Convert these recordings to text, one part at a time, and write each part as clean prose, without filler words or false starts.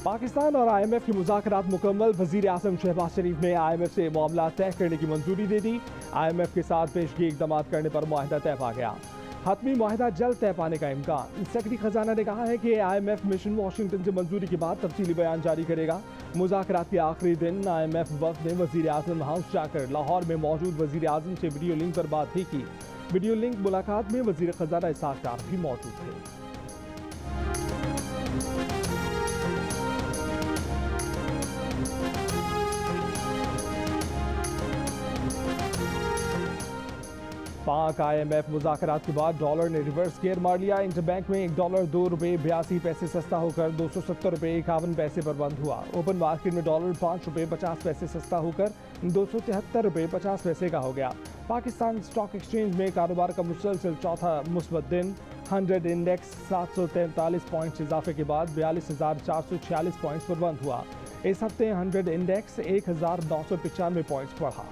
पाकिस्तान और IMF के मुज़ाकरात मुकम्मल। वज़ीर आज़म शहबाज शरीफ ने IMF से मामला तय करने की मंजूरी दे दी। IMF के साथ पेशगी इक़दाम करने पर मुआहदा तय पा गया। हतमी मुआहदा जल्द तय पाने का इम्कान। सेक्रेटरी खजाना ने कहा है कि IMF मिशन वाशिंगटन से मंजूरी के बाद तफसीली बयान जारी करेगा। मुज़ाकरात के आखिरी दिन IMF वफ़द ने वज़ीर आज़म हाउस जाकर लाहौर में मौजूद वज़ीर आज़म से वीडियो लिंक पर बात भी की। वीडियो लिंक मुलाकात में वज़ीर खजाना इसहाक़ डार भी मौजूद थे। पाक IMF मुज़ाकरात के बाद डॉलर ने रिवर्स गियर मार लिया। इंटरबैंक में $1 $2.82 सस्ता होकर 270 रुपये 51 पैसे पर बंद हुआ। ओपन मार्केट में डॉलर $5.50 सस्ता होकर 273 रुपये 50 पैसे का हो गया। पाकिस्तान स्टॉक एक्सचेंज में कारोबार का मुसलसल चौथा मुस्बत दिन। 100 इंडेक्स 743 पॉइंट्स इजाफे के बाद 42,446 पॉइंट्स पर बंद हुआ। इस हफ्ते 100 इंडेक्स 1,995 पॉइंट्स बढ़ा।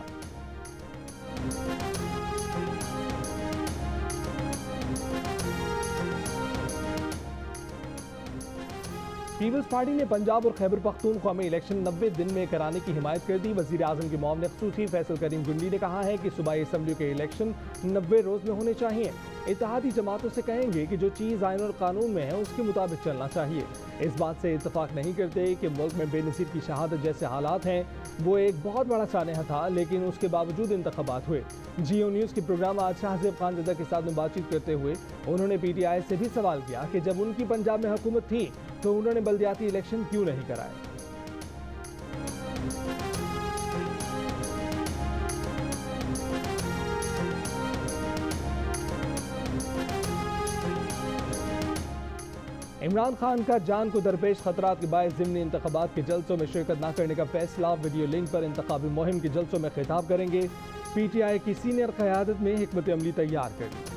पीपल्स पार्टी ने पंजाब और खैबर पख्तूनख्वा में इलेक्शन 90 दिन में कराने की हिमायत कर दी। वज़ीर आज़म के मौम ने ख़ुसूसी फैसल करीम गुंडी ने कहा है कि सूबाई असम्बली के इलेक्शन 90 रोज़ में होने चाहिए। इत्तेहादी जमातों से कहेंगे कि जो चीज़ आइन और कानून में है उसके मुताबिक चलना चाहिए। इस बात से इत्तफाक नहीं करते कि मुल्क में बेनज़ीर की शहादत जैसे हालात हैं। वो एक बहुत बड़ा सानहा था, लेकिन उसके बावजूद इंतखाबात हुए। जियो न्यूज़ के प्रोग्राम आज शाहज़ेब खानज़दा के साथ में बातचीत करते हुए उन्होंने PTI से भी सवाल किया कि जब उनकी पंजाब में हुकूमत थी तो उन्होंने बल्दियाती इलेक्शन क्यों नहीं कराए। इमरान खान का जान को दरपेश खतरात के बायस ज़िमनी इंतखाबात के जलसों में शिरकत न करने का फैसला। वीडियो लिंक पर इंतखाबी मुहिम के जलसों में खिताब करेंगे। PTI की सीनियर क़यादत में हिकमत अमली तैयार कर ली।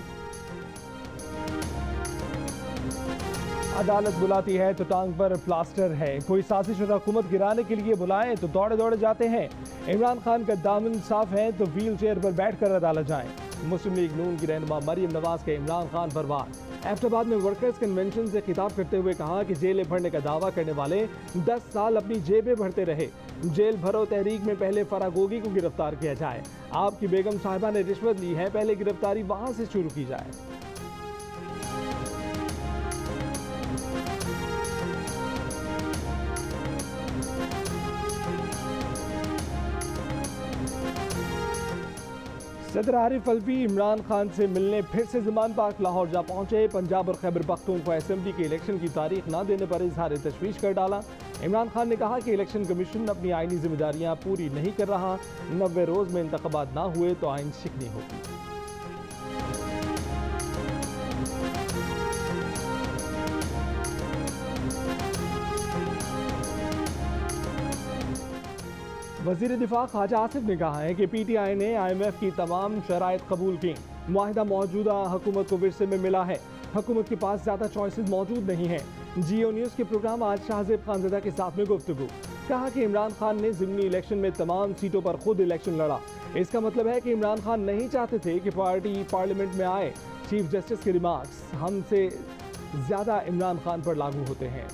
अदालत बुलाती है तो टांग पर प्लास्टर है। कोई साजिश और हुकूमत गिराने के लिए बुलाएं तो दौड़े दौड़े जाते हैं। इमरान खान का दामन साफ है तो व्हील चेयर पर बैठकर अदालत जाएं। मुस्लिम लीग नून की रहनुमा मरियम नवाज के इमरान खान पर वार। एबटाबाद में वर्कर्स कन्वेंशन से खिताब करते हुए कहा कि जेलें भरने का दावा करने वाले 10 साल अपनी जेबें भरते रहे। जेल भरो तहरीक में पहले फरागोगी को गिरफ्तार किया जाए। आपकी बेगम साहिबा ने रिश्वत ली है, पहले गिरफ्तारी वहां से शुरू की जाए। सदर आरिफ अलवी इमरान खान से मिलने फिर से ज़मान पार्क लाहौर जा पहुंचे। पंजाब और खैबर पख्तूनख्वा असेंबली के इलेक्शन की तारीख न देने पर इजहार तशवीश कर डाला। इमरान खान ने कहा कि इलेक्शन कमीशन अपनी आइनी जिम्मेदारियां पूरी नहीं कर रहा। 90 रोज़ में इंतखाबात ना हुए तो आइन शिकनी होगी। वज़ीर दिफा ख्वाजा आसिफ ने कहा है कि PTI ने IMF की तमाम शराइत कबूल की। मुआहिदा मौजूदा हुकूमत को विरसे में मिला है। हुकूमत के पास ज़्यादा चॉइसेस मौजूद नहीं हैं। जियो न्यूज़ के प्रोग्राम आज शाहज़ेब खानज़दा के साथ में गुफ्तगू। कहा कि इमरान खान ने ज़िमनी इलेक्शन में तमाम सीटों पर खुद इलेक्शन लड़ा। इसका मतलब है कि इमरान खान नहीं चाहते थे कि पार्टी पार्लियामेंट में आए। चीफ जस्टिस के रिमार्क्स हमसे ज़्यादा इमरान खान पर लागू होते हैं।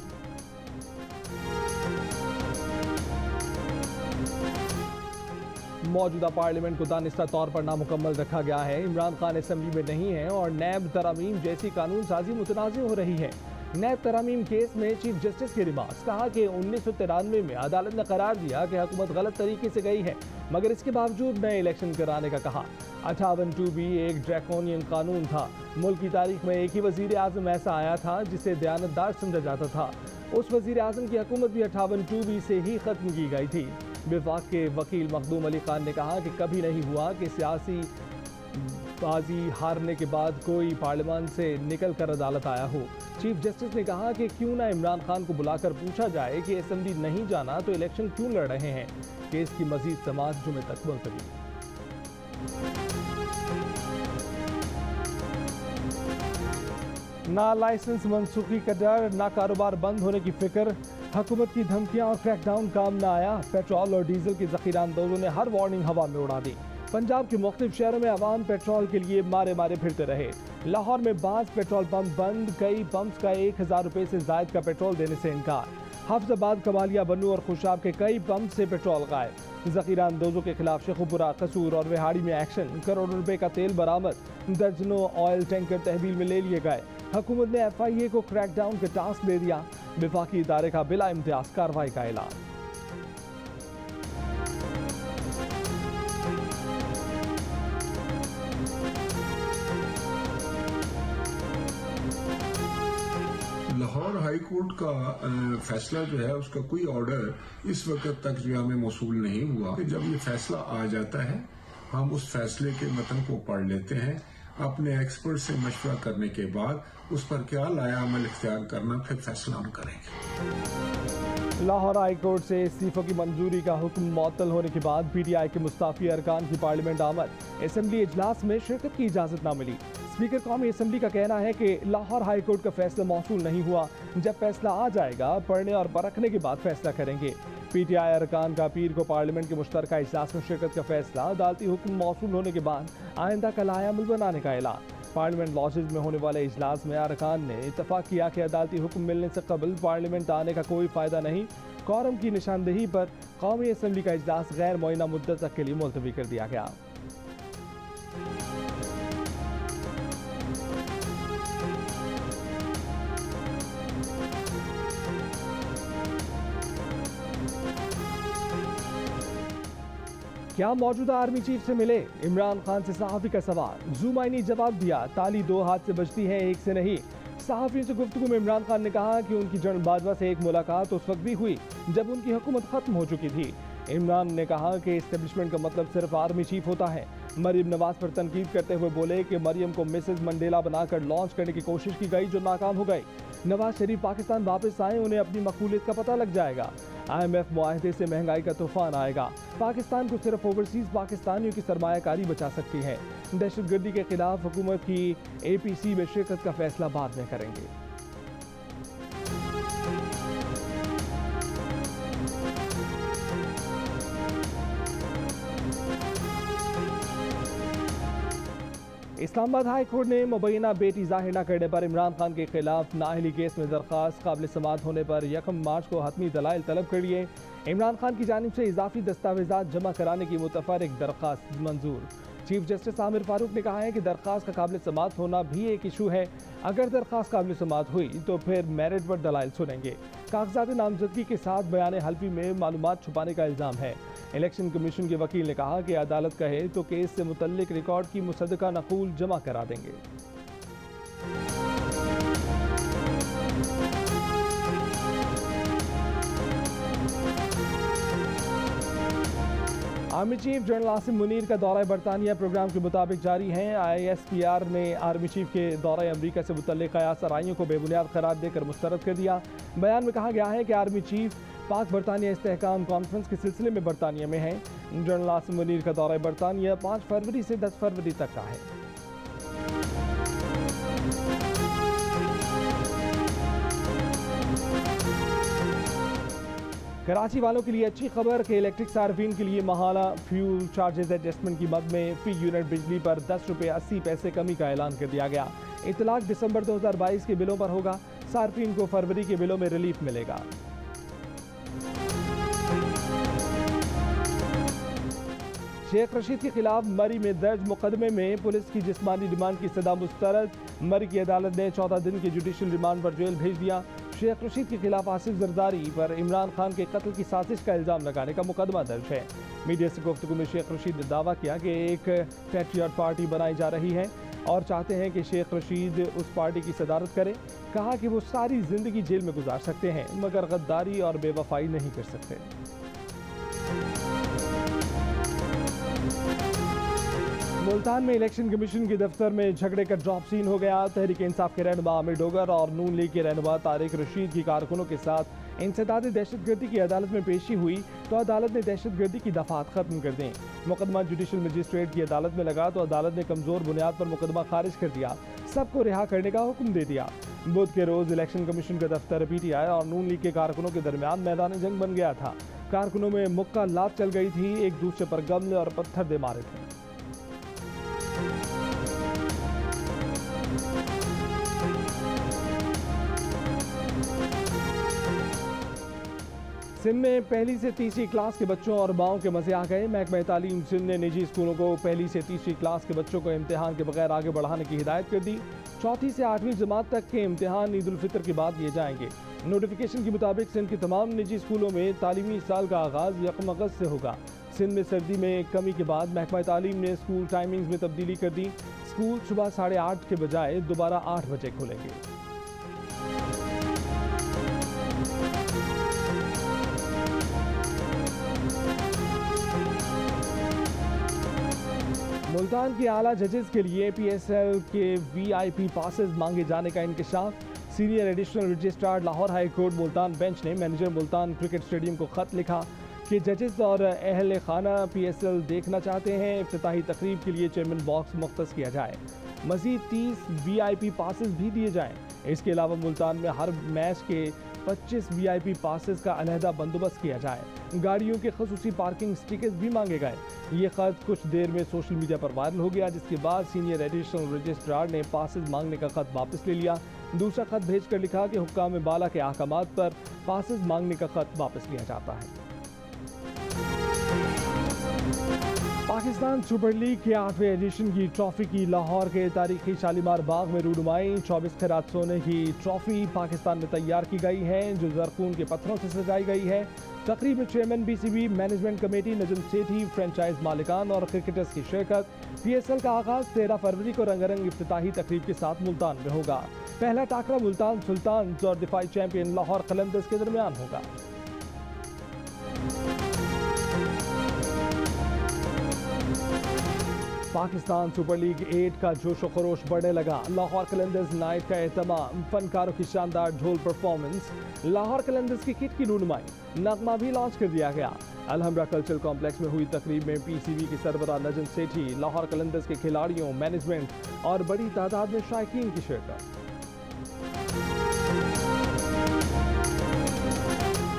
मौजूदा पार्लियामेंट को दानिस्ता तौर पर नामुकम्मल रखा गया है। इमरान खान असेंबली में नहीं है और नैब तरामीम जैसी कानून साजी मुतनाज़ हो रही है। नैब तरामीम केस में चीफ जस्टिस के रिमार्क्स। कहा कि 1993 में अदालत ने करार दिया कि हुकूमत गलत तरीके से गई है, मगर इसके बावजूद नए इलेक्शन कराने का कहा। 58(2)B एक ड्रैकोनियन कानून था। मुल्क की तारीख में एक ही वज़ीर आज़म ऐसा आया था जिसे दयानतदार समझा जाता था। उस वज़ीर आज़म की हुकूमत भी 58(2)B से ही ख़त्म की गई थी। विफाक के वकील मखदूम अली खान ने कहा कि कभी नहीं हुआ कि सियासी बाजी हारने के बाद कोई पार्लियामान से निकल कर अदालत आया हो। चीफ जस्टिस ने कहा कि क्यों ना इमरान खान को बुलाकर पूछा जाए कि असेंबली नहीं जाना तो इलेक्शन क्यों लड़ रहे हैं। केस की मजीद समाअत जुमे तक मुलतवी। ना लाइसेंस मनसूखी का डर, ना कारोबार बंद होने की फिक्र। हुकूमत की धमकियां और क्रैकडाउन काम न आया। पेट्रोल और डीजल की ज़ख़ीरा अंदोज़ों ने हर वार्निंग हवा में उड़ा दी। पंजाब के मुख्तलिफ शहरों में अवाम पेट्रोल के लिए मारे मारे फिरते रहे। लाहौर में बाज़ पेट्रोल पंप बंद, कई पंप्स का 1000 रुपये से ज़ायद का पेट्रोल देने से इनकार। हाफिजाबाद, कमालिया, बन्नू और खुशाब के कई पंप से पेट्रोल गायब। जखीरा अंदोजों के खिलाफ शेखुपुरा, कसूर और रिहाड़ी में एक्शन। करोड़ों रुपए का तेल बरामद। दर्जनों ऑयल टैंकर तहवील में ले लिए गए। हुकूमत ने FIA को क्रैकडाउन का टास्क दे दिया। विफाकी इदारे का बिला इम्तियाज कार्रवाई का ऐलान। लाहौर हाई कोर्ट का फैसला जो है उसका कोई ऑर्डर इस वक्त तक जो हमें मौसूल नहीं हुआ। जब ये फैसला आ जाता है हम उस फैसले के मतन को पढ़ लेते हैं, अपने एक्सपर्ट से मशवरा करने के बाद उस पर क्या लाया अमल इख्तियार करना, फिर फैसला हम करेंगे। लाहौर हाई कोर्ट से इस्तीफों की मंजूरी का हुक्म मुअत्तल होने के बाद PTI के मुस्ताफी अरकान की पार्लियामेंट आमद। असेंबली इजलास में शिरकत की इजाजत न मिली। स्पीकर कौमी असेंबली का कहना है कि लाहौर हाई कोर्ट का फैसला मौसूल नहीं हुआ। जब फैसला आ जाएगा पढ़ने और परखने के बाद फैसला करेंगे। PTI अरकान का पीर को पार्लियामेंट के मुश्तरका इजलास में शिरकत का फैसला, अदालती हुक्म मौसूल होने के बाद आइंदा का लायामुल बनाने का ऐलान। पार्लियामेंट लॉजेज में होने वाले इजलास में अरकान ने इत्तफाक किया कि अदालती हुक्म मिलने से कबल पार्लियामेंट आने का कोई फ़ायदा नहीं। कौरम की निशानदेही पर कौमी असेंबली का इजलास गैर मुअय्यना मुद्दत तक के लिए मुलतवी कर दिया गया। क्या मौजूदा आर्मी चीफ से मिले? इमरान खान से सहाफ़ी का सवाल। ज़ुमाइनी जवाब दिया, ताली दो हाथ से बजती है, एक से नहीं। सहाफ़ियों से गुफ्तगू में इमरान खान ने कहा कि उनकी जनरल बाजवा से एक मुलाकात उस वक्त भी हुई जब उनकी हुकूमत ख़त्म हो चुकी थी। इमरान ने कहा कि इस्टेब्लिशमेंट का मतलब सिर्फ आर्मी चीफ होता है। मरीम नवाज पर तनकीद करते हुए बोले कि मरियम को मिसेज मंडेला बनाकर लॉन्च करने की कोशिश की गई जो नाकाम हो गई। नवाज शरीफ पाकिस्तान वापस आए, उन्हें अपनी मकबूलियत का पता लग जाएगा। IMF मुआहदे से महंगाई का तूफान आएगा। पाकिस्तान को सिर्फ ओवरसीज पाकिस्तानियों की सरमायाकारी बचा सकती है। दहशतगर्दी के खिलाफ हुकूमत की APC में शिरकत का फैसला बाद में करेंगे। इस्लामाबाद हाई कोर्ट ने मुबैना बेटी जाहिर न करने पर इमरान खान के खिलाफ नाअहली केस में दरख्वास्त काबिल समाअत होने पर 1 मार्च को हतमी दलाइल तलब कर लिए। इमरान खान की जानिब से इजाफी दस्तावेजात जमा कराने की मुतफर्रिक दरख्वास्त मंजूर। चीफ जस्टिस आमिर फारूक ने कहा है कि दरख्वास्त का काबिल समाअत होना भी एक इशू है। अगर दरख्वास्त काबिल समाअत हुई तो फिर मेरिट पर दलाइल सुनेंगे। कागजात नामजदगी के साथ बयान हल्फी में मालूमात छुपाने का इल्ज़ाम है। इलेक्शन कमीशन के वकील ने कहा कि अदालत कहे तो केस से मुतल्लिक रिकॉर्ड की मुसद्दका नकूल जमा करा देंगे। Army chief general Asim Munir का दौरा बरतानिया प्रोग्राम के मुताबिक जारी है। ISPR ने आर्मी चीफ के दौरा अमरीका से मुतल्लिक कयास आराइयों को बेबुनियाद करार देकर मुस्तरद कर दिया। बयान में कहा गया है कि आर्मी चीफ पाक बरतानिया इस्तेहकाम कॉन्फ्रेंस के सिलसिले में बरतानिया में है। जनरल आसिम मुनीर का दौरा बरतानिया 5 फरवरी से 10 फरवरी तक का है। कराची वालों के लिए अच्छी खबर कि इलेक्ट्रिक सार्फिन के लिए महाना फ्यूल चार्जेस एडजस्टमेंट की मद में फी यूनिट बिजली पर 10 रुपये 80 पैसे कमी का ऐलान कर दिया गया। इतलाक दिसंबर 2022 के बिलों पर होगा। सार्फिन को फरवरी के बिलों में रिलीफ मिलेगा। शेख रशीद के खिलाफ मरी में दर्ज मुकदमे में पुलिस की जिस्मानी रिमांड की सदा मुस्तरद। मरी की अदालत ने 14 दिन की जुडिशल रिमांड पर जेल भेज दिया। शेख रशीद के खिलाफ आसिफ जरदारी पर इमरान खान के कत्ल की साजिश का इल्ज़ाम लगाने का मुकदमा दर्ज है। मीडिया से गुफ्तगू में शेख रशीद ने दावा किया कि एक पैट्रियट पार्टी बनाई जा रही है और चाहते हैं कि शेख रशीद उस पार्टी की सदारत करे। कहा कि वो सारी जिंदगी जेल में गुजार सकते हैं मगर गद्दारी और बेवफाई नहीं कर सकते। मुल्तान में इलेक्शन कमीशन के दफ्तर में झगड़े का ड्रॉप सीन हो गया। तहरीक इंसाफ के रहनुमा आमिर डोगर और नून लीग के रहनुमा तारिक रशीद की कारकुनों के साथ इंसदाद दहशतगर्दी की अदालत में पेशी हुई तो अदालत ने दहशतगर्दी की दफात खत्म कर दी। मुकदमा जुडिशल मजिस्ट्रेट की अदालत में लगा तो अदालत ने कमजोर बुनियाद पर मुकदमा खारिज कर दिया। सबको रिहा करने का हुक्म दे दिया। बुध के रोज इलेक्शन कमीशन का दफ्तर PTI और नून लीग के कारकुनों के दरमियान मैदान जंग बन गया था। कारकुनों में मुक्का लात चल गई थी, एक दूसरे पर गमले और पत्थर दे मारे थे। सिंध में पहली से तीसरी क्लास के बच्चों और माओं के मजे आ गए। महकमा तालीम सिंध ने निजी स्कूलों को पहली से तीसरी क्लास के बच्चों को इम्तिहान के बगैर आगे बढ़ाने की हिदायत कर दी। चौथी से 8वीं जमात तक के इम्तिहान ईद उल फितर के बाद लिए जाएंगे। नोटिफिकेशन के मुताबिक सिंध के तमाम निजी स्कूलों में तालीमी साल का आगाज 1 अगस्त से होगा। सिंध में सर्दी में कमी के बाद महकमा तालीम ने स्कूल टाइमिंग्स में तब्दीली कर दी। स्कूल सुबह 8:30 के बजाय दोबारा 8 बजे खुलेंगे। मुल्तान के आला जजेस के लिए PSL के VIP पासेस मांगे जाने का इंकशाफ। Senior additional registrar Lahore high court Multan bench ने मैनेजर मुल्तान क्रिकेट स्टेडियम को खत लिखा कि जजेस और अहल खाना PSL देखना चाहते हैं। इफ्तिताही तकरीब के लिए चेयरमैन बॉक्स मुख्तस किया जाए। मजीद 30 VIP पासेस भी दिए जाएं। इसके अलावा मुल्तान में हर मैच के 25 VIP पासेस का अलहदा बंदोबस्त किया जाए। गाड़ियों के खसूसी पार्किंग स्टिकर्स भी मांगे गए। ये खत कुछ देर में सोशल मीडिया पर वायरल हो गया, जिसके बाद सीनियर एडिशनल रजिस्ट्रार ने पासेस मांगने का खत वापस ले लिया। दूसरा खत भेजकर लिखा कि हुक्काम बाला के अहकामात पर पासेस मांगने का खत वापस लिया जाता है। पाकिस्तान सुपर लीग के 8वें एडिशन की ट्रॉफी की लाहौर के तारीखी शालीमार बाग में रूनुमाई। 24 खैरात सोने की ट्रॉफी पाकिस्तान में तैयार की गई है, जो जरकून के पत्थरों से सजाई गई है। तकरीब में chairman BCB management committee Najam Sethi, franchise मालिकान और क्रिकेटर्स की शिरकत। PSL का आगाज 13 फरवरी को रंगारंग इफ्तिताही तकरीब के साथ मुल्तान में होगा। पहला टाकरा मुल्तान सुल्तान्स और दिफाई चैंपियन लाहौर कलंदर्स के दरमियान होगा। पाकिस्तान सुपर लीग 8 का जोशो खरोश बढ़ने लगा। लाहौर कलंदर्स नाइट का एहतमाम, फनकारों की शानदार ढोल परफॉर्मेंस, लाहौर कलंदर्स की किट की रूनुमाई, नगमा भी लॉन्च कर दिया गया। अलहम्रा कल्चरल कॉम्प्लेक्स में हुई तकरीब में PCB की सरबराह नजम सेठी, लाहौर कलंदर्स के खिलाड़ियों, मैनेजमेंट और बड़ी तादाद में शायकीन की शिरकत।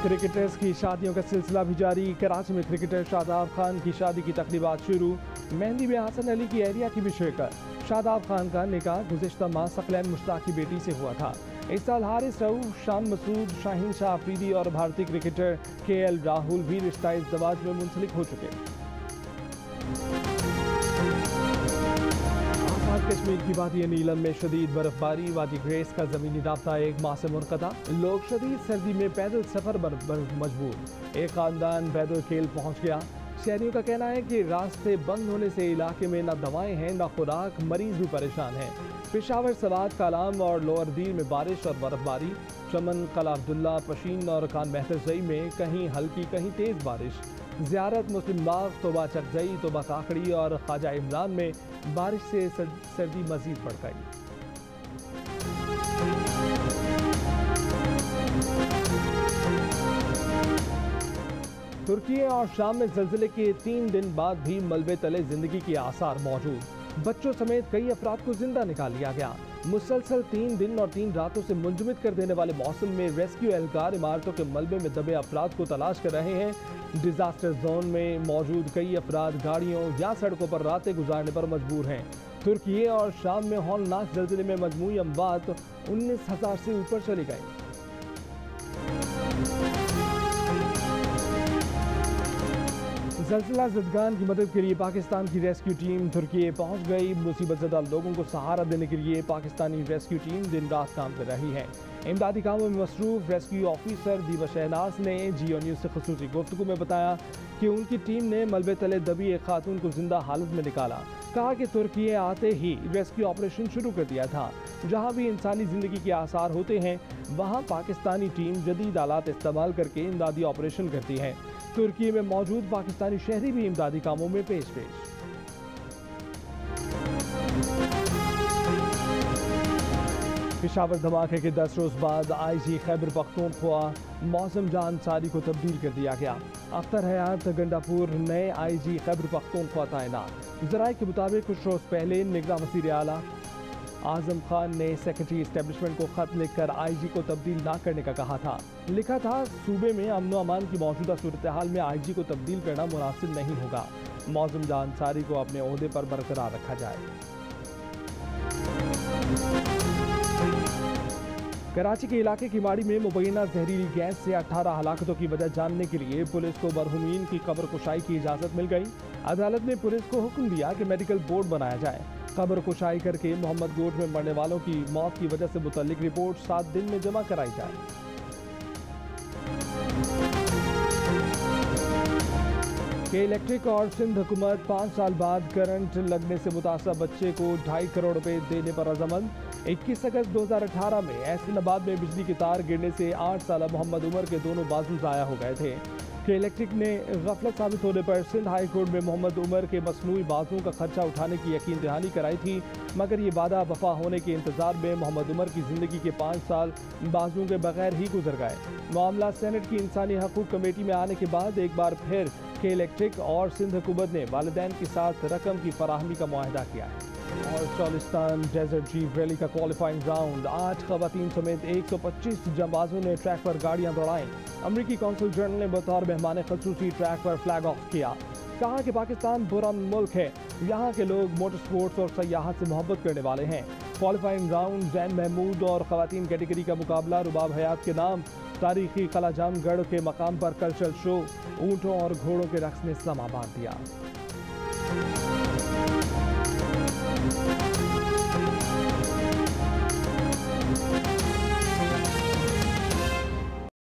क्रिकेटर्स की शादियों का सिलसिला भी जारी। कराची में क्रिकेटर शादाब खान की शादी की तकरीबात शुरू। मेहंदी में हसन अली की एरिया की भी शिरकत। शादाब खान का निकाह गुज़िश्ता माह सकलैन मुश्ताक की बेटी से हुआ था। इस साल हारिस रऊफ, शान मसूद, शाहीन शाह अफरीदी और भारतीय क्रिकेटर KL राहुल भी रिश्ता इज़्दवाज में मुंसलिक हो चुके। कश्मीर की वादी नीलम में शदीद बर्फबारी, वादी ग्रेस का जमीनी राब्ता 1 माह से मुनक़ता। लोग शदीद सर्दी में पैदल सफर पर मजबूर। एक खानदान पैदल खेल पहुंच गया। शहरियों का कहना है कि रास्ते बंद होने से इलाके में न दवाएं हैं न खुराक, मरीज भी परेशान हैं। पेशावर, सवात, कालाम और लोअर दीर में बारिश और बर्फबारी। चमन, कला अब्दुल्ला, पशीन और खान बेहतर में कहीं हल्की कहीं तेज बारिश। ज़ियारत, मुस्लिम बाग, तोबा चकजई, तोबा काकड़ी और ख्वाजा इमरान में बारिश से सर्दी मजीद बढ़ गई। तुर्की और शाम में ज़लज़ले के 3 दिन बाद भी मलबे तले जिंदगी के आसार मौजूद। बच्चों समेत कई अफराद को जिंदा निकाल लिया गया। मुसलसल 3 दिन और 3 रातों से मुंजमद कर देने वाले मौसम में रेस्क्यू एहलकार इमारतों के मलबे में दबे अफराद को तलाश कर रहे हैं। डिजास्टर जोन में मौजूद कई अफराद गाड़ियों या सड़कों पर रातें गुजारने पर मजबूर हैं। तुर्की और शाम में हौलनाक ज़लज़ले में मजमूई अमवात 19,000 से ऊपर चली गई। ज़लज़ला ज़दगान की मदद के लिए पाकिस्तान की रेस्क्यू टीम तुर्की पहुंच गई। मुसीबत ज़दा लोगों को सहारा देने के लिए पाकिस्तानी रेस्क्यू टीम दिन रात काम कर रही है। इमदादी कामों में मसरूफ रेस्क्यू ऑफिसर दीवा शहनाज ने जियो न्यूज़ से खुसूसी गुफ्तगू में बताया कि उनकी टीम ने मलबे तले दबी एक खातून को जिंदा हालत में निकाला। कहा कि तुर्की आते ही रेस्क्यू ऑपरेशन शुरू कर दिया था। जहां भी इंसानी जिंदगी के आसार होते हैं वहां पाकिस्तानी टीम जदीद आलात इस्तेमाल करके इमदादी ऑपरेशन करती है। तुर्की में मौजूद पाकिस्तानी शहरी भी इमदादी कामों में पेश। पेशावर धमाके के 10 रोज बाद IG खैबर पख्तूनख्वा मौसम जहां अंसारी को तब्दील कर दिया गया। अख्तर हयात गंडापुर नए IG खैबर पख्तूनख्वा तैनात। ज़राए के मुताबिक कुछ रोज पहले निगरान वज़ीर आला आजम खान ने सेक्रेटरी इस्टेब्लिशमेंट को खत लिखकर IG को तब्दील ना करने का कहा था। लिखा था, सूबे में अमन व अमान की मौजूदा सूरत हाल में IG को तब्दील करना मुनासिब नहीं होगा। मौसम जहां अंसारी को अपने ओहदे पर बरकरार रखा जाए। कराची के इलाके की माड़ी में मुबैना जहरीली गैस से 18 हलाकतों की वजह जानने के लिए पुलिस को मरहूमीन की कब्र कुशाई की इजाज़त मिल गई। अदालत ने पुलिस को हुक्म दिया कि मेडिकल बोर्ड बनाया जाए। कब्र कुशाई करके मोहम्मद गोट में मरने वालों की मौत की वजह से मुतल्लिक रिपोर्ट 7 दिन में जमा कराई जाए। के इलेक्ट्रिक और सिंध हुकूमत 5 साल बाद करंट लगने से मुतासर बच्चे को 2.5 करोड़ रुपए देने पर रज़ामंद। 21 अगस्त 2018 में एहसनाबाद में बिजली की तार गिरने से 8 साल मोहम्मद उमर के दोनों बाजू ज़ाया हो गए थे। के इलेक्ट्रिक ने गफलत साबित होने पर सिंध हाई कोर्ट में मोहम्मद उमर के मसनूई बाजुओं का खर्चा उठाने की यकीन दहानी कराई थी, मगर ये वादा वफा होने के इंतजार में मोहम्मद उमर की जिंदगी के 5 साल बाजुओं के बगैर ही गुजर गए। मामला सेनेट की इंसानी हकूक कमेटी में आने के बाद एक बार फिर के इलेक्ट्रिक और सिंध हुकूमत ने वालिदैन के साथ रकम की फराहमी का मुआहदा किया है। और चौलिस्तान डेजर्ट जीप रैली का क्वालिफाइंग राउंड 8 खवातीन समेत 125 जंबाजों ने ट्रैक पर गाड़ियां दौड़ाईं। अमरीकी कौंसल जनरल ने बतौर मेहमान खसूसी ट्रैक पर फ्लैग ऑफ किया। कहा कि पाकिस्तान बुरा मुल्क है, यहाँ के लोग मोटर स्पोर्ट्स और सयाहत से मोहब्बत करने वाले हैं। क्वालिफाइंग राउंड जैन महमूद और खवातीन कैटेगरी का मुकाबला रुबाब हयात के नाम तारीखी कला जामगढ़ के मकाम पर कल्चरल शो ऊँटों और घोड़ों के रक्स ने समा बांध दिया।